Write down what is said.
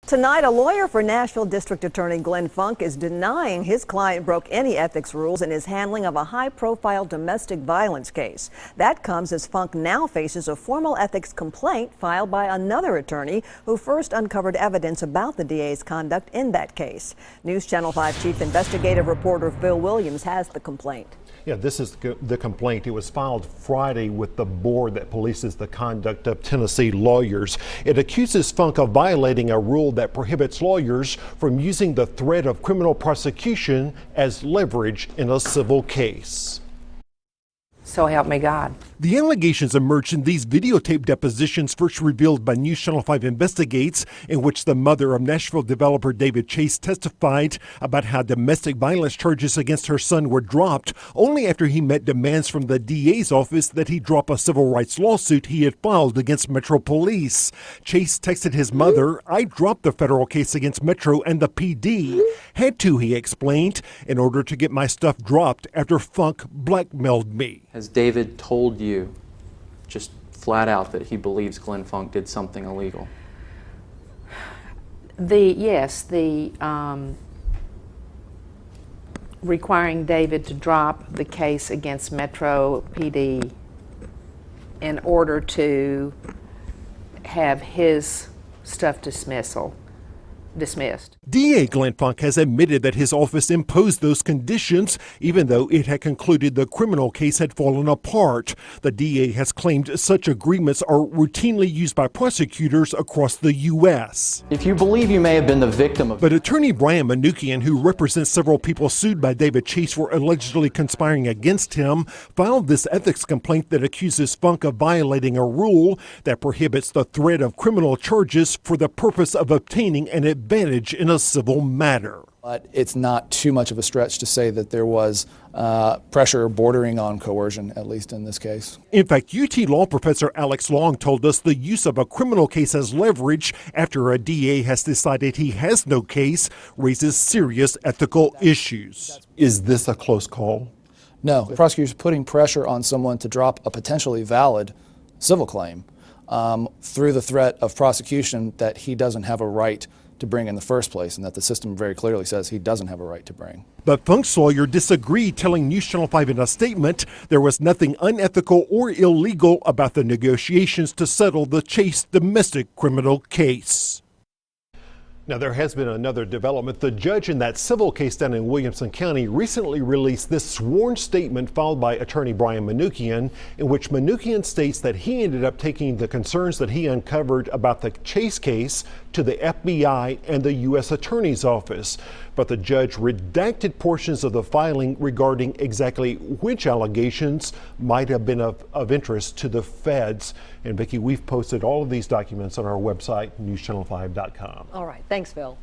Tonight, a lawyer for Nashville District Attorney Glenn Funk is denying his client broke any ethics rules in his handling of a high-profile domestic violence case. That comes as Funk now faces a formal ethics complaint filed by another attorney who first uncovered evidence about the DA's conduct in that case. News Channel 5 Chief Investigative Reporter Phil Williams has the complaint. Yeah, this is the complaint. It was filed Friday with the board that polices the conduct of Tennessee lawyers. It accuses Funk of violating a rule that prohibits lawyers from using the threat of criminal prosecution as leverage in a civil case. So help me God. The allegations emerged in these videotape depositions first revealed by News Channel 5 Investigates, in which the mother of Nashville developer David Chase testified about how domestic violence charges against her son were dropped only after he met demands from the DA's office that he drop a civil rights lawsuit he had filed against Metro Police. Chase texted his mother, "I dropped the federal case against Metro and the PD. Had to," he explained, "in order to get my stuff dropped after Funk blackmailed me." Has David told you just flat out that he believes Glenn Funk did something illegal? Requiring David to drop the case against Metro PD in order to have his stuff dismissed. DA Glenn Funk has admitted that his office imposed those conditions, even though it had concluded the criminal case had fallen apart. The DA has claimed such agreements are routinely used by prosecutors across the U.S. If you believe you may have been the victim of... But attorney Brian Manoukian, who represents several people sued by David Chase for allegedly conspiring against him, filed this ethics complaint that accuses Funk of violating a rule that prohibits the threat of criminal charges for the purpose of obtaining an advantage in a civil matter. But it's not too much of a stretch to say that there was pressure bordering on coercion, at least in this case. In fact, UT law professor Alex Long told us the use of a criminal case as leverage after a DA has decided he has no case raises serious ethical issues. Is this a close call? No. The prosecutor's putting pressure on someone to drop a potentially valid civil claim through the threat of prosecution that he doesn't have a right to bring in the first place, and that the system very clearly says he doesn't have a right to bring. But Funk's lawyer disagreed, telling News Channel 5 in a statement there was nothing unethical or illegal about the negotiations to settle the Chase domestic criminal case. Now, there has been another development. The judge in that civil case down in Williamson County recently released this sworn statement filed by attorney Brian Manoukian, in which Manoukian states that he ended up taking the concerns that he uncovered about the Chase case to the FBI and the U.S. Attorney's Office. But the judge redacted portions of the filing regarding exactly which allegations might have been of interest to the feds. And Vicki, we've posted all of these documents on our website, newschannel5.com. All right. Thanks, Phil.